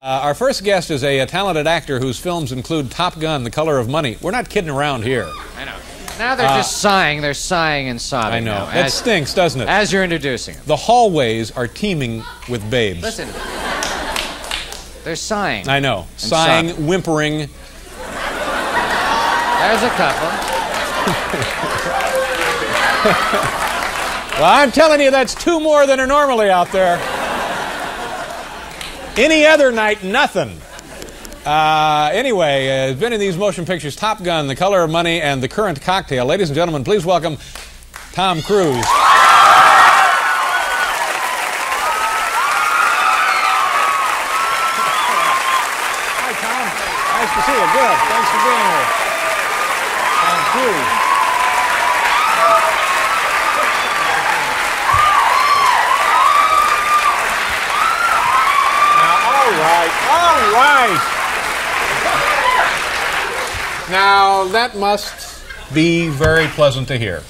Our first guest is a talented actor whose films include Top Gun, The Color of Money. We're not kidding around here. I know. Now they're just sighing. They're sighing and sobbing. I know. Now, That stinks, doesn't it? As you're introducing them. The hallways are teeming with babes. Listen. They're sighing. I know. Sighing, sobbing. whimpering. There's a couple. Well, I'm telling you, that's two more than are normally out there. Any other night, nothing. Anyway, been in these motion pictures, Top Gun, The Color of Money, and The Current Cocktail. Ladies and gentlemen, please welcome Tom Cruise. Hi, Tom. Nice to see you. Good. Thanks for being here. Tom Cruise. All right. Now, that must be very pleasant to hear.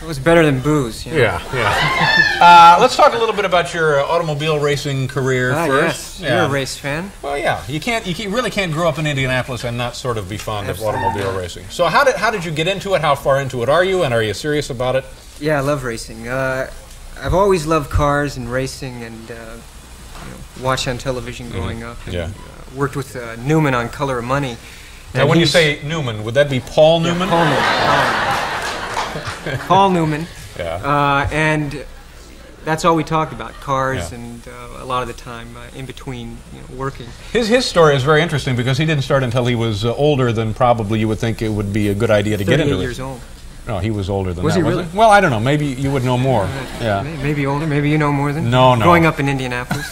It was better than booze. You know? Yeah. Let's talk a little bit about your automobile racing career first. Yes. You're a race fan. Well, yeah. You really can't grow up in Indianapolis and not sort of be fond of automobile racing. So how did you get into it? How far into it are you? And are you serious about it? Yeah, I love racing. I've always loved cars and racing, and watched on television growing up. And, worked with Newman on Color of Money. Now, when you say Newman, would that be Paul Newman? Paul Newman. Paul Newman. Yeah. And that's all we talked about, cars, and a lot of the time in between working. His story is very interesting because he didn't start until he was older than probably you would think it would be a good idea to get into it. 38 years old. No, he was older than was that. He really? Well, I don't know. Maybe you would know more. Yeah. Maybe older. Maybe you know more than. No. Growing up in Indianapolis.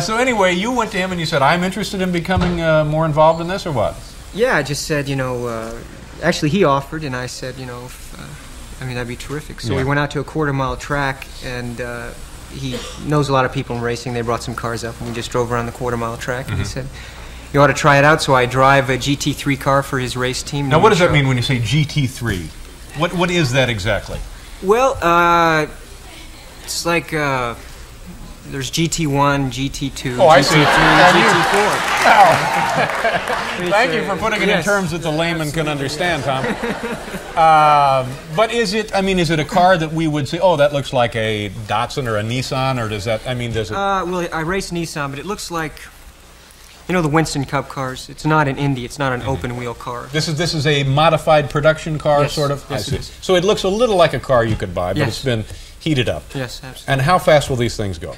So anyway, you went to him and you said, "I'm interested in becoming more involved in this," or what? Yeah, I just said, actually he offered, and I said, that'd be terrific. So we went out to a quarter-mile track, and he knows a lot of people in racing. They brought some cars up, and we just drove around the quarter-mile track, and he said, "You ought to try it out." So I drive a GT3 car for his race team. Now, what does that mean when you say GT3? What is that exactly? Well, it's like there's GT1, GT2, I see. GT4. Thank you for putting it in terms that the layman can understand, Tom. But is it a car that we would say, oh, that looks like a Datsun or a Nissan, or does it? Well, I race Nissan, but it looks like, the Winston Cup cars. It's not an Indy. It's not an open-wheel car. This is a modified production car, yes, sort of? Yes, it is. So it looks a little like a car you could buy, but it's been heated up. Yes, absolutely. And how fast will these things go?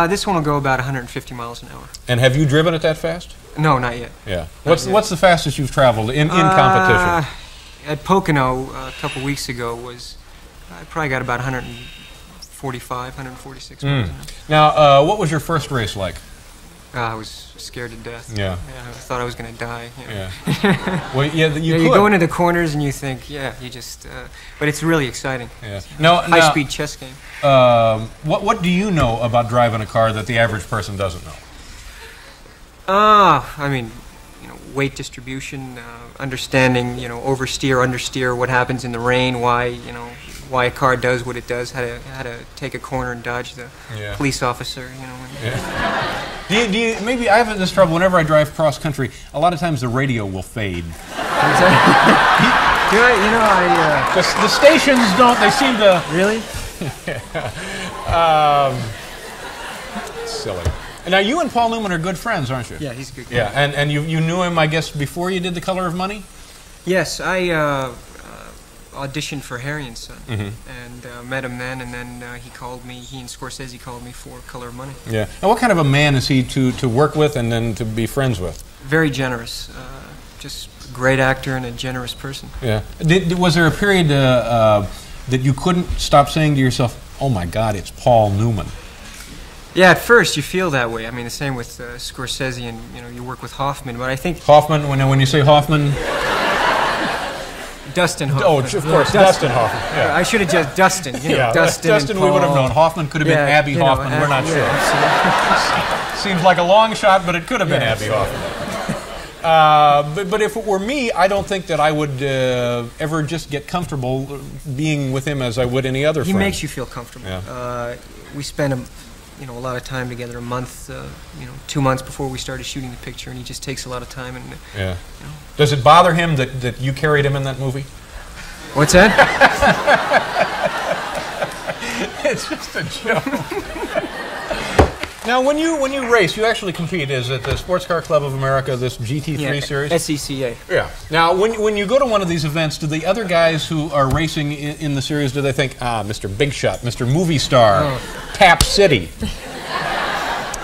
This one will go about 150 miles an hour. And have you driven it that fast? No, not yet. Yeah. What's the fastest you've traveled in competition? At Pocono a couple weeks ago I probably got about 145, 146 miles an hour. Now, what was your first race like? I was scared to death. Yeah. I thought I was going to die. Yeah. Well, you go into the corners and you think, you just. But it's really exciting. Yeah. High-speed chess game. What do you know about driving a car that the average person doesn't know? Weight distribution, understanding, oversteer, understeer, what happens in the rain, why a car does what it does, how to take a corner and dodge the police officer, Maybe I have this trouble whenever I drive cross country. A lot of times the radio will fade. The stations don't. They seem to. Really? Silly. Now, you and Paul Newman are good friends, aren't you? Yeah, he's a good guy. Yeah, and you knew him, I guess, before you did The Color of Money? Yes, I auditioned for Harry and Son, and met him then, and then he and Scorsese called me for Color of Money. Yeah. And what kind of a man is he to work with and then to be friends with? Very generous. Just a great actor and a generous person. Yeah. Was there a period that you couldn't stop saying to yourself, oh my God, it's Paul Newman? Yeah, at first you feel that way. The same with Scorsese, and you work with Hoffman. But I think Hoffman. When you say Hoffman, Dustin Hoffman. Oh, of course, Dustin Hoffman. Yeah. I should have just Dustin. Dustin. We would have known. Hoffman could have been Abby Hoffman. We're not sure. Seems like a long shot, but it could have been Abby Hoffman. But if it were me, I don't think that I would ever just get comfortable being with him as I would any other friend. He makes you feel comfortable. Yeah. We spent you know, a lot of time together, a month, you know, 2 months before we started shooting the picture, and he just takes a lot of time. And Yeah. You know. Does it bother him that you carried him in that movie? What's that? It's just a joke. Now, when you race, you actually compete. Is it the Sports Car Club of America, this GT3 series? SCCA. Yeah. Now, when you go to one of these events, do the other guys who are racing in the series, do they think, Mr. Big Shot, Mr. Movie Star, Tap City?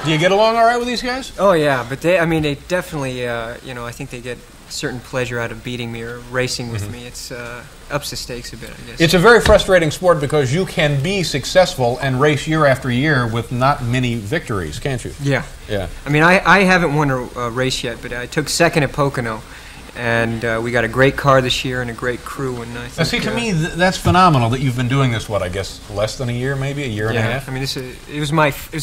Do you get along all right with these guys? Oh yeah, but I mean, they definitely, you know, I think they get certain pleasure out of beating me or racing with me. It's ups the stakes a bit, I guess. It's a very frustrating sport because you can be successful and race year after year with not many victories, can't you? Yeah. Yeah. I mean, I haven't won a race yet, but I took second at Pocono, and we got a great car this year and a great crew. And I think, Now, see, to me, that's phenomenal that you've been doing this. What, I guess, less than a year, maybe a year and a half. I mean, it was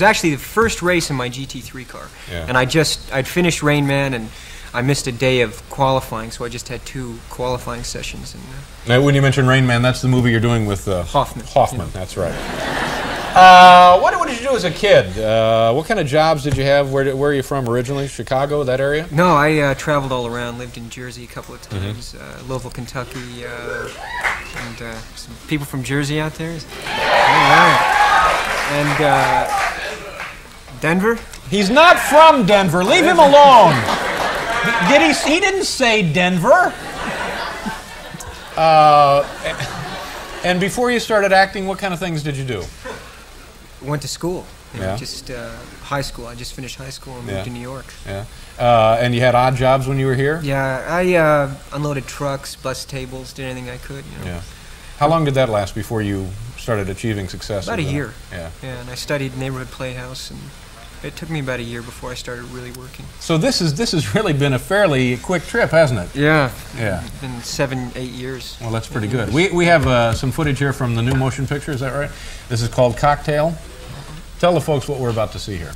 actually the first race in my GT3 car, Yeah. and I'd finished Rain Man, and I missed a day of qualifying, so I just had 2 qualifying sessions. And Now, when you mention Rain Man, that's the movie you're doing with Hoffman. Hoffman, Yeah. that's right. What did you do as a kid? What kind of jobs did you have? Where are you from originally? Chicago, that area? No, I traveled all around. Lived in Jersey a couple of times, Louisville, Kentucky, and some people from Jersey out there. All right. And Denver. He's not from Denver. Leave him alone. He didn't say Denver. And before you started acting, what kind of things did you do? Went to school. You know, Yeah. just high school. I just finished high school and moved to New York. Yeah. And you had odd jobs when you were here? Yeah, I unloaded trucks, bus tables, did anything I could. You know. Yeah. How long did that last before you started achieving success? About a year. Yeah. Yeah, and I studied neighborhood playhouse, and it took me about a year before I started really working. So this has really been a fairly quick trip, hasn't it? Yeah. Yeah. It's been 7, 8 years. Well, that's pretty good. We have some footage here from the new motion picture. Is that right? This is called Cocktail. Tell the folks what we're about to see here.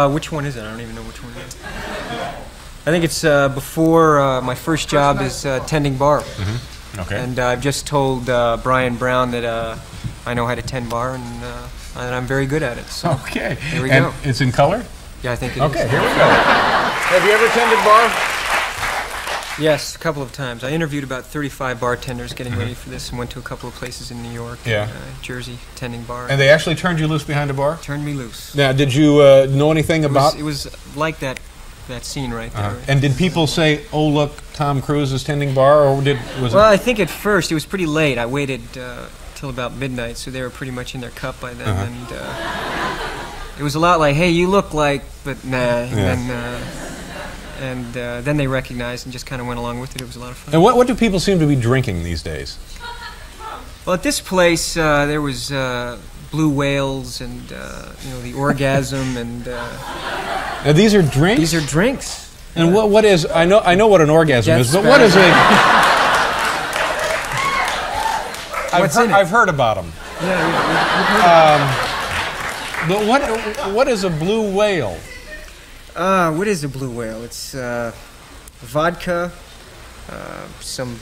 Which one is it? I don't even know which one it is. I think it's before my first job is tending bar. Okay. And I've just told Brian Brown that I know how to tend bar and I'm very good at it. So Okay. here we and go. It's in color? Yeah, I think it is. Okay, here we go. Have you ever tended bar? Yes, a couple of times. I interviewed about 35 bartenders getting ready for this and went to a couple of places in New York, Yeah. Jersey, tending bar. And they actually turned you loose behind a bar? Turned me loose. Now, did you know anything about... It was like that scene right there. And did people say, "Oh, look, Tom Cruise is tending bar," or was Well, it... I think at first it was pretty late. I waited till about midnight, so they were pretty much in their cup by then. And it was a lot like, "Hey, you look like," but nah. And then they recognized and just kind of went along with it. It was a lot of fun. And what do people seem to be drinking these days? Well, at this place, there was blue whales and the orgasm and Now, these are drinks? these are drinks. And what is... I know what an orgasm Jet is, but what is a... What's in it? I've heard about them. Yeah, you've heard of But what is a blue whale? what is a blue whale? It's vodka, some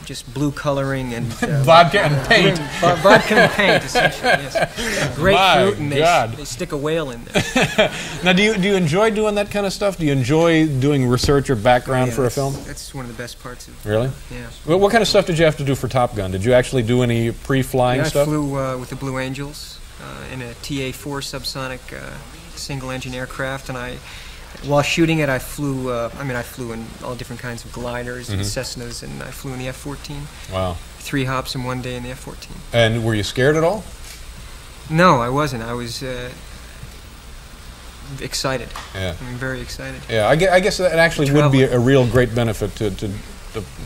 just blue coloring and Vodka and paint. Vodka and paint, essentially. Yes. Grapefruit, and God. they stick a whale in there. Now, do you enjoy doing that kind of stuff? Do you enjoy doing research or background Yeah, for a that's- film? That's one of the best parts of. Really? Yeah. What kind of stuff did you have to do for Top Gun? Did you actually do any pre-flying Yeah, I stuff? flew with the Blue Angels in a TA-4 subsonic single-engine aircraft, and while shooting it, I flew. I flew in all different kinds of gliders and Cessnas, and I flew in the F-14. Wow. 3 hops in one day in the F-14. And were you scared at all? No, I wasn't. I was excited. Yeah. I'm very excited. Yeah, I guess that actually would be a real great benefit to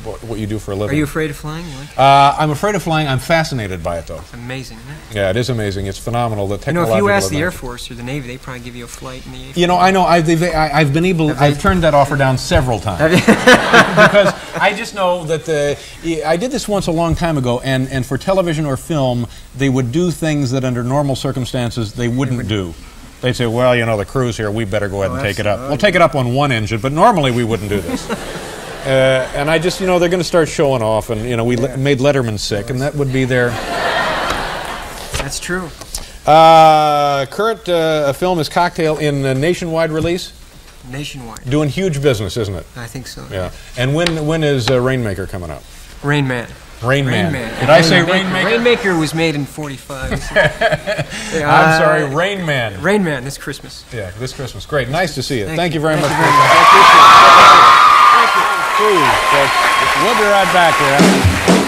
what you do for a living. Are you afraid of flying? You like it? I'm afraid of flying. I'm fascinated by it, though. It's amazing, isn't it? Yeah, it is amazing. It's phenomenal. The You know, technological if you ask the Air advance. Force or the Navy, they probably give you a flight in the A-4. You know, I know. I've been able. I've turned that offer down several times because I just know that I did this once a long time ago, and for television or film, they would do things that under normal circumstances they wouldn't do. They'd say, "Well, you know, the crew's here. We better go ahead and take it up. We'll take it up on one engine, but normally we wouldn't do this." And I just, they're going to start showing off, and we made Letterman sick, and that would be their. That's true. Current film is Cocktail in nationwide release. Nationwide. Doing huge business, isn't it? I think so. Yeah. And when is Rainmaker coming out? Rain Man. Rain Man. Did I say Rainmaker? Rainmaker was made in 45. I'm sorry, Rain Man. Rain Man this Christmas. Yeah, this Christmas. Great. Nice to see you. Thank you very much. I appreciate it. We'll be right back here.